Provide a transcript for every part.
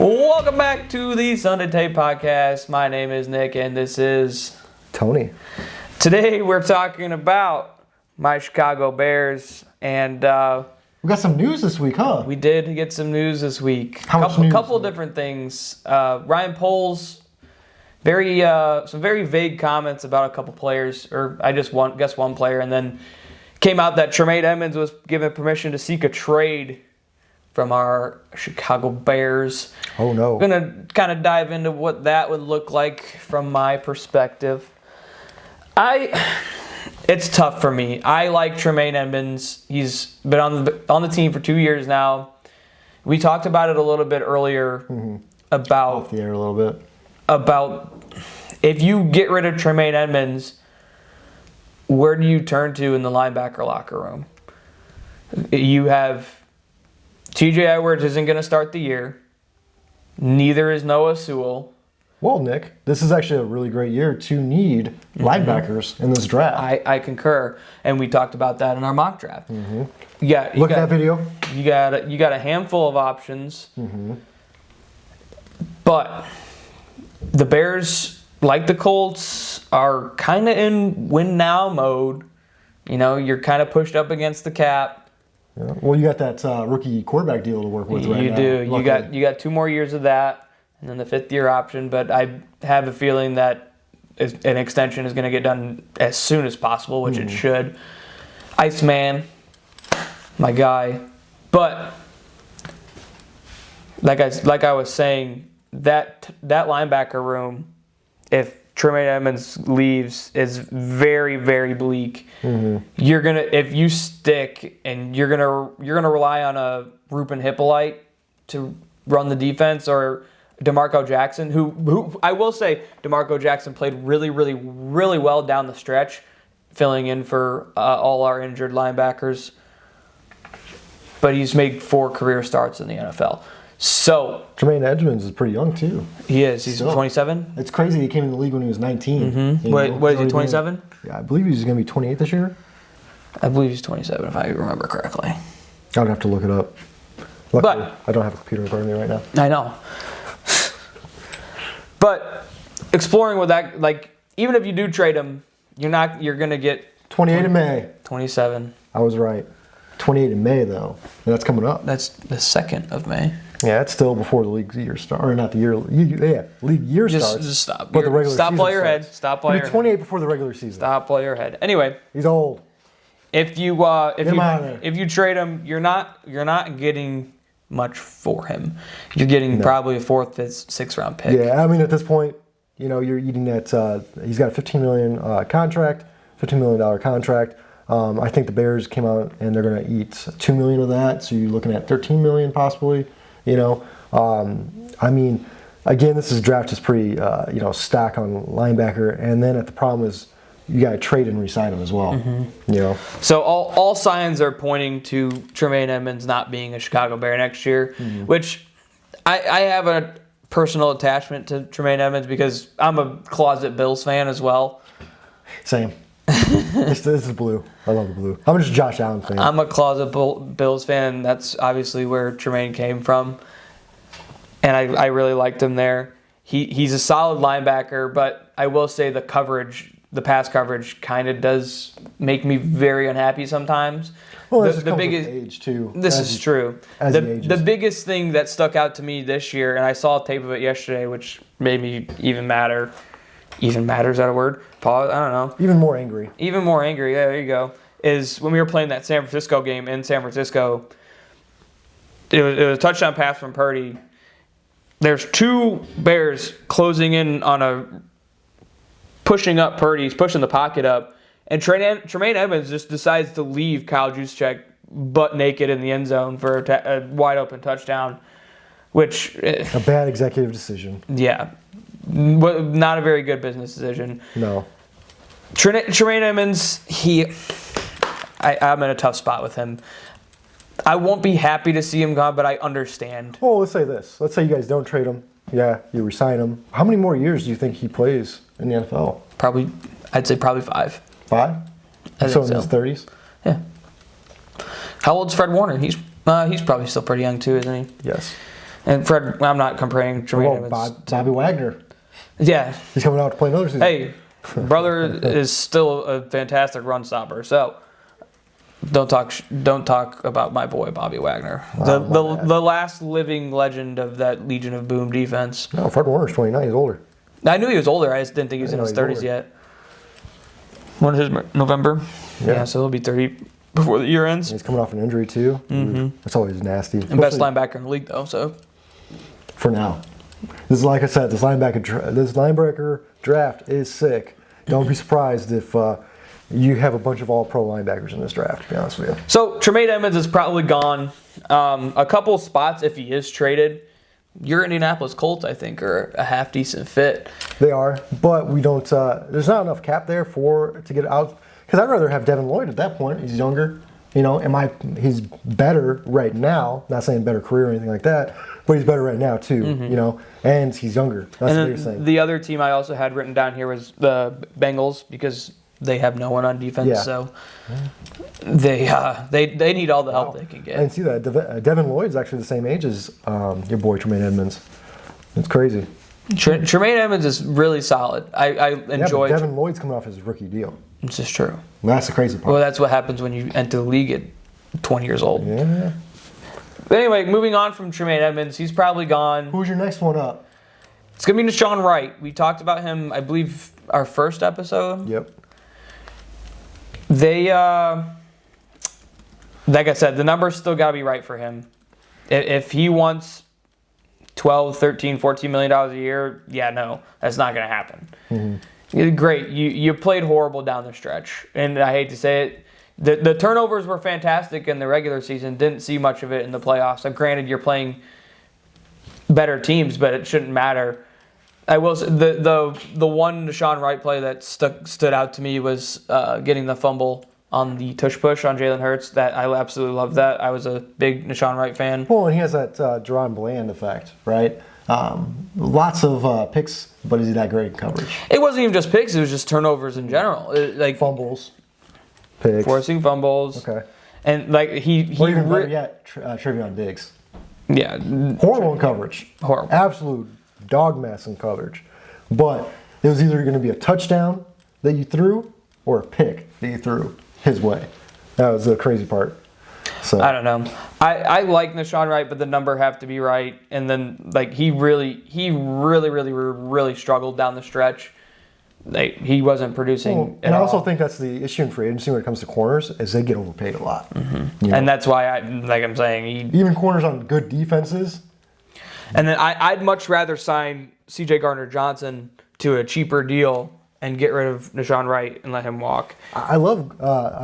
Welcome back to the Sunday Tape Podcast. My name is Nick, and this is Tony. Today we're talking about my Chicago Bears, and We got some news this week, huh? we did get some news this week. How much news? Couple of different things. Ryan Poles, some very vague comments about a couple players, or I just guess one player, and then came out that Tremaine Edmunds was given permission to seek a trade from our Chicago Bears. Oh, no. I'm going to kind of dive into what that would look like from my perspective. It's tough for me. I like Tremaine Edmunds. He's been on the team for 2 years now. We talked about it a little bit earlier about Off the air a little bit. about if you get rid of Tremaine Edmunds, where do you turn to in the linebacker locker room? You have TJ Edwards isn't going to start the year. Neither is Noah Sewell. Well, Nick, this is actually a really great year to need linebackers in this draft. I concur, and we talked about that in our mock draft. Look at that video. You got a handful of options, but the Bears, like the Colts, are kind of in win now mode. You know, you're kind of pushed up against the cap. Yeah. Well, you got that rookie quarterback deal to work with right now. You do. Luckily. You got 2 more years of that, and then the 5th-year option. But I have a feeling that an extension is going to get done as soon as possible, which it should. Iceman, my guy. But like I was saying, that linebacker room, if Tremaine Edmunds leaves, is very, very bleak. You're gonna, if you stick, and you're gonna rely on a Ruben Hippolyte to run the defense, or DeMarco Jackson, who I will say DeMarco Jackson played really, really, really well down the stretch, filling in for all our injured linebackers. But he's made 4 career starts in the NFL. So Tremaine Edmunds is pretty young, too. he is. He's Still. 27. It's crazy he came in the league when he was 19. What is he, 27? Yeah, I believe he's going to be 28 this year. I believe he's 27, if I remember correctly. I would have to look it up. Luckily, But I don't have a computer in front of me right now. I know. But exploring with that, like, even if you do trade him, you're gonna get 28 in May. 27. I was right. 28 in May, though. And that's coming up. That's the 2nd of May. Yeah, it's still before the league year starts. Or not the year. Yeah, league year starts. Just stop. But the regular Stop season while you're ahead. starts. Stop while He'll you're be ahead. 28 before the regular season. Stop while you're ahead. Anyway, He's old. if you trade him, you're not getting much for him. You're getting probably a 4th, 5th, 6th round pick. Yeah, I mean, at this point, you know, you're eating that. He's got a $15 million contract, $15 million contract. I think the Bears came out and they're going to eat $2 million of that. So you're looking at $13 million possibly. You know, I mean, again, this draft is pretty, stacked on linebacker. And then the problem is you got to trade and re-sign him as well. You know. So all signs are pointing to Tremaine Edmunds not being a Chicago Bear next year, which I have a personal attachment to Tremaine Edmunds because I'm a closet Bills fan as well. Same. This is blue. I love the blue. I'm just a Josh Allen fan. I'm a closet Bills fan. That's obviously where Tremaine came from. And I really liked him there. He's a solid linebacker, but I will say the pass coverage kind of does make me very unhappy sometimes. Well, this comes with age too. This is true. The biggest thing that stuck out to me this year, and I saw a tape of it yesterday, which made me even madder. Even matter, is that a word? Pause. I don't know. Even more angry. Even more angry. Yeah, there you go. Is when we were playing that San Francisco game in San Francisco. It was a touchdown pass from Purdy. There's 2 Bears closing in on pushing up Purdy. He's pushing the pocket up. And Tremaine Edmunds just decides to leave Kyle Juszczyk butt naked in the end zone for a wide open touchdown. Which a bad executive decision. Yeah. Not a very good business decision. No. Tremaine Edmunds, I'm in a tough spot with him. I won't be happy to see him gone, but I understand. Well, let's say this. Let's say you guys don't trade him. Yeah, you resign him. How many more years do you think he plays in the NFL? I'd say probably 5. 5? So in his 30s? Yeah. How old's Fred Warner? He's probably still pretty young too, isn't he? Yes. And Fred, I'm not comparing Tremaine Edmonds. Bobby Wagner. Yeah. He's coming out to play another season. Hey, brother is still a fantastic run stopper. So don't talk about my boy Bobby Wagner, the last living legend of that Legion of Boom defense. No, Fred Warner's 29. He's older. I knew he was older. I just didn't think he was in his 30s yet. When is his November? Yeah, so he'll be 30 before the year ends. He's coming off an injury too. Mm-hmm. That's always nasty. And best linebacker in the league though. So for now, this is like I said. This linebacker draft is sick. Don't be surprised if you have a bunch of all-pro linebackers in this draft. To be honest with you. So Tremaine Edmonds is probably gone. A couple spots if he is traded. Your Indianapolis Colts, I think, are a half decent fit. They are, but we don't. There's not enough cap there to get out. Because I'd rather have Devin Lloyd at that point. He's younger, he's better right now. Not saying better career or anything like that, but he's better right now too. And he's younger. That's the biggest thing. The other team I also had written down here was the Bengals because they have no one on defense. Yeah. So they need all the help they can get. I didn't see that. Devin Lloyd's actually the same age as your boy Tremaine Edmonds. It's crazy. Tremaine Edmonds is really solid. I enjoy. Yeah, but Devin Lloyd's coming off his rookie deal. This is true. That's the crazy part. Well, that's what happens when you enter the league at 20 years old. Yeah. But anyway, moving on from Tremaine Edmonds, he's probably gone. Who's your next one up? It's going to be Deshaun Wright. We talked about him, I believe, our first episode. Yep. They, like I said, the numbers still got to be right for him. If he wants $12, $13, $14 million a year, no, that's not going to happen. Mm-hmm. Great. You played horrible down the stretch. And I hate to say it, the turnovers were fantastic in the regular season. Didn't see much of it in the playoffs. So granted, you're playing better teams, but it shouldn't matter. I will say the one Deshaun Wright play that stood out to me was getting the fumble on the tush push on Jalen Hurts. That I absolutely loved that. I was a big Deshaun Wright fan. Well, and he has that Deron Bland effect, right? Lots of picks, but is he that great in coverage? It wasn't even just picks; it was just turnovers in general, like fumbles, picks, forcing fumbles. Okay, and like he even better yet, Trayvon Diggs. Yeah, horrible in coverage. Horrible, absolute dog mess in coverage. But it was either going to be a touchdown that you threw or a pick that you threw his way. That was the crazy part. So I don't know. I like Deshaun Wright, but the number have to be right. And then like he really struggled down the stretch. Like he wasn't producing. And I also think that's the issue in free agency when it comes to corners is they get overpaid a lot. Mm-hmm. And that's why I'm saying even corners on good defenses. And then I'd much rather sign C.J. Gardner-Johnson to a cheaper deal and get rid of Deshaun Wright and let him walk. I love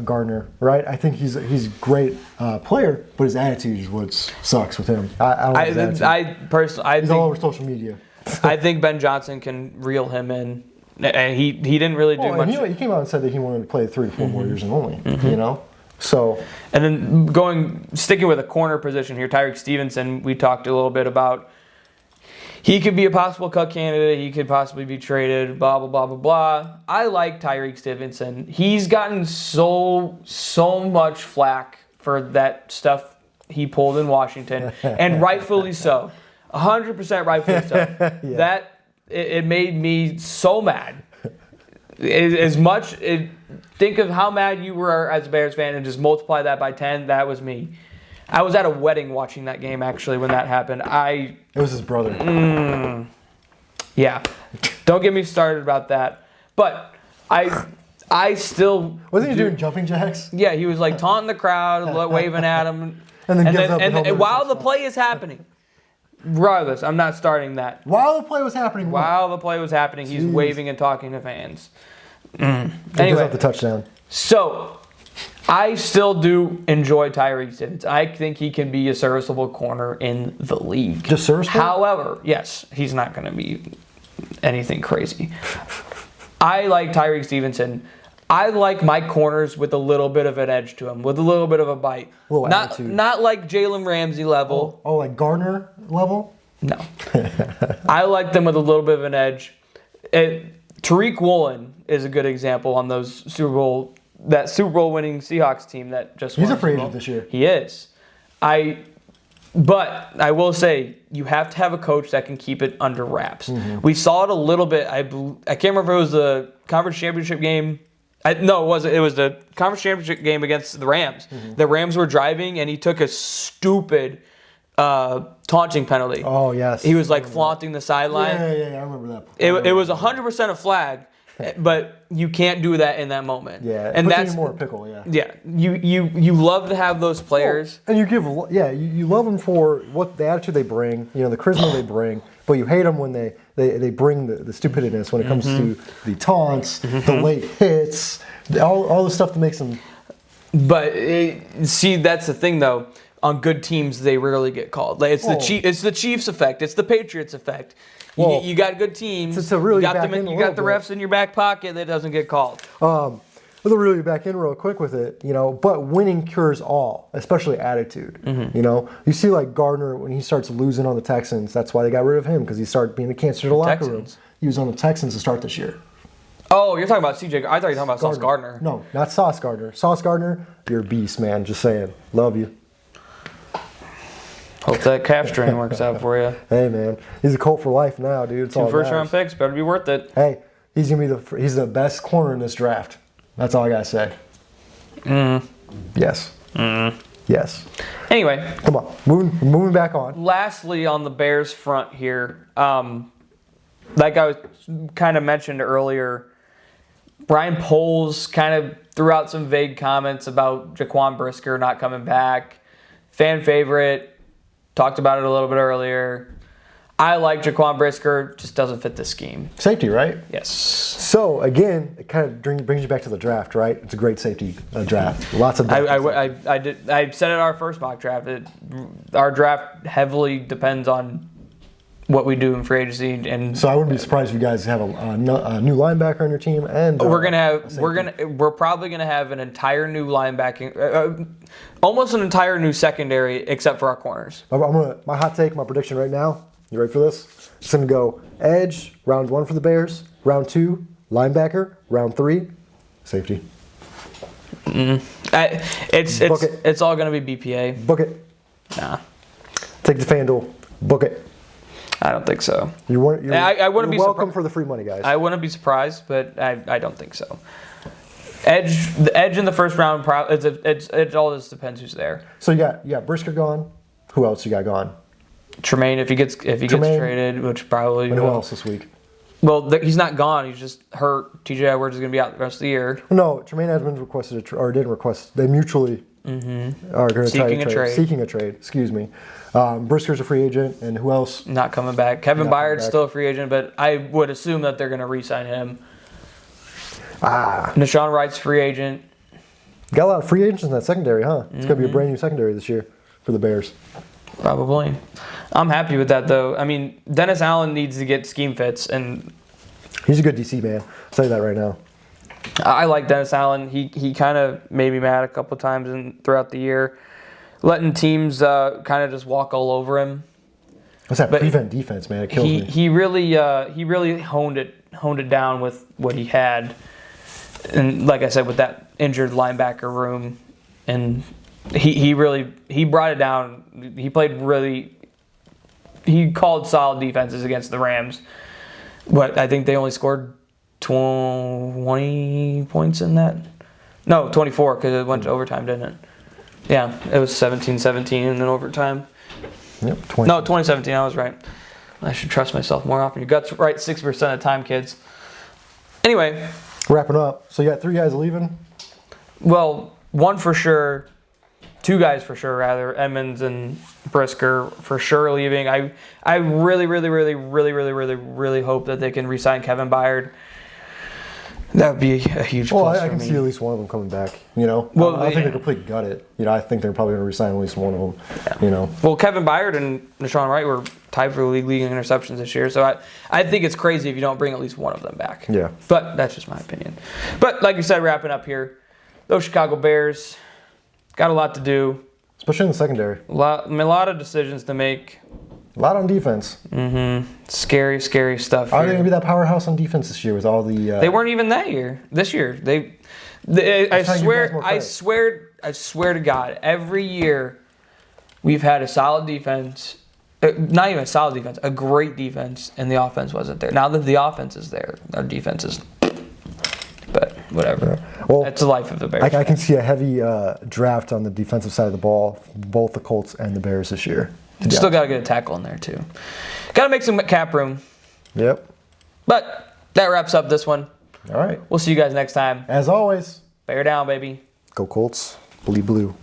Gardner, right? I think he's a great player, but his attitude is what sucks with him. I don't like his attitude. He's all over social media. I think Ben Johnson can reel him in, and he didn't really do much. He came out and said that he wanted to play 3 to 4 more years and only, So, and then sticking with a corner position here, Tyreek Stevenson, we talked a little bit about. He could be a possible cut candidate. He could possibly be traded, blah, blah, blah, blah, blah. I like Tyreek Stevenson. He's gotten so much flack for that stuff he pulled in Washington, and rightfully so. 100% rightfully so. Yeah. That, it made me so mad. Think of how mad you were as a Bears fan and just multiply that by 10. That was me. I was at a wedding watching that game, actually, when that happened. It was his brother. Yeah. Don't get me started about that. But I still... Wasn't he doing jumping jacks? Yeah, he was like taunting the crowd, waving at him. And while the play is happening, regardless, I'm not starting that. While the play was happening, he's waving and talking to fans. Anyway, gives up the touchdown. So... I still do enjoy Tyreek Stevenson. I think he can be a serviceable corner in the league. Just serviceable? However, yes, he's not going to be anything crazy. I like Tyreek Stevenson. I like my corners with a little bit of an edge to him, with a little bit of a bite. Not like Jalen Ramsey level. Oh, like Gardner level? No. I like them with a little bit of an edge. Tariq Woolen is a good example on those Super Bowl winning Seahawks team that just won. He's a free agent this year. He is. I But I will say, you have to have a coach that can keep it under wraps. Mm-hmm. We saw it a little bit. I can't remember if it was the conference championship game. No, it wasn't. It was the conference championship game against the Rams. Mm-hmm. The Rams were driving, and he took a stupid taunting penalty. Oh, yes. He was like flaunting the sideline. Yeah, I remember that. It was 100% a flag, but you can't do that in that moment. Yeah, and puts that's you in more pickle. Yeah. Yeah, you love to have those players. And you give, you love them for what the attitude they bring, the charisma they bring, but you hate them when they bring the stupidness when it comes to the taunts, the late hits, all the stuff that makes them. But see, that's the thing though. On good teams, they rarely get called. Like it's the Chiefs effect. It's the Patriots effect. Well, you got good teams. It's a really you got the refs in your back pocket that doesn't get called. We'll really back in real quick with it, but winning cures all, especially attitude. You see like Gardner when he starts losing on the Texans, that's why they got rid of him, because he started being a cancer to the locker room. He was on the Texans to start this year. Oh, you're talking about CJ. I thought you were talking about Sauce Gardner. No, not Sauce Gardner. Sauce Gardner, you're a beast, man. Just saying. Love you. Hope that calf strain works out for you. Hey, man. He's a Colt for life now, dude. It's 2 all first-round picks. Better be worth it. Hey, he's the best corner in this draft. That's all I got to say. Yes. Yes. Anyway. Come on. Moving back on. Lastly, on the Bears front here, like I was kind of mentioned earlier, Brian Poles kind of threw out some vague comments about Jaquan Brisker not coming back. Fan favorite. Talked about it a little bit earlier. I like Jaquan Brisker, just doesn't fit the scheme. Safety, right? Yes. So, again, it kind of brings you back to the draft, right? It's a great safety draft. Lots of I said at our first mock draft that our draft heavily depends on what we do in free agency, and so I wouldn't be surprised if you guys have a new linebacker on your team, and we're probably gonna have an entire new linebacking, almost an entire new secondary, except for our corners. My hot take, my prediction right now. You ready for this? It's gonna go edge round 1 for the Bears, round 2 linebacker, round 3 safety. It's all gonna be BPA. Book it. Nah, take the FanDuel. Book it. I don't think so. I wouldn't be welcome for the free money, guys. I wouldn't be surprised, but I don't think so. The edge in the first round, it all just depends who's there. So you got Brisker gone. Who else you got gone? Tremaine, if he gets traded, which probably. And who else this week? Well, he's not gone. He's just hurt. TJ Edwards is going to be out the rest of the year. No, Tremaine Edmonds didn't request. They mutually are going to seeking a trade. Excuse me. Brisker's a free agent, and who else? Not coming back. Kevin Byard's still a free agent, but I would assume that they're going to re-sign him. Nashawn Wright's free agent. Got a lot of free agents in that secondary, huh? It's going to be a brand new secondary this year for the Bears. Probably. I'm happy with that, though. I mean, Dennis Allen needs to get scheme fits, and he's a good DC man. I'll tell you that right now. I like Dennis Allen. He kind of made me mad a couple times throughout the year, letting teams kind of just walk all over him. What's that prevent defense, man? It kills me. He really honed it down with what he had, and like I said, with that injured linebacker room, and he brought it down. He called solid defenses against the Rams. I think they only scored 20 points in that? No, 24, because it went to overtime, didn't it? Yeah, it was 17-17 in an overtime. Yep, 2017, I was right. I should trust myself more often. Your gut's right 60% of the time, kids. Anyway. Wrapping up. So you got 3 guys leaving? Well, 1 for sure. 2 guys for sure, rather. Edmonds and Brisker for sure leaving. I really hope that they can re-sign Kevin Byard. That would be a huge plus for me. I can see at least one of them coming back. Well, I think they're completely gutted. I think they're probably going to re-sign at least one of them. Yeah. Well, Kevin Byard and Nashawn Wright were tied for the league in interceptions this year, so I think it's crazy if you don't bring at least one of them back. Yeah. But that's just my opinion. But like you said, wrapping up here, those Chicago Bears got a lot to do. Especially in the secondary. A lot of decisions to make. A lot on defense. Scary stuff. Are they going to be that powerhouse on defense this year with all the... They weren't even that year. This year. I swear to God, every year we've had a solid defense. Not even a solid defense, a great defense, and the offense wasn't there. Now that the offense is there, our defense is. But whatever. Yeah. Well, that's the life of the Bears. I can see a heavy draft on the defensive side of the ball, both the Colts and the Bears this year. Still got to get a tackle in there too. Got to make some cap room. Yep. But that wraps up this one. All right. We'll see you guys next time. As always, Bear down, baby. go Colts. Bleed blue.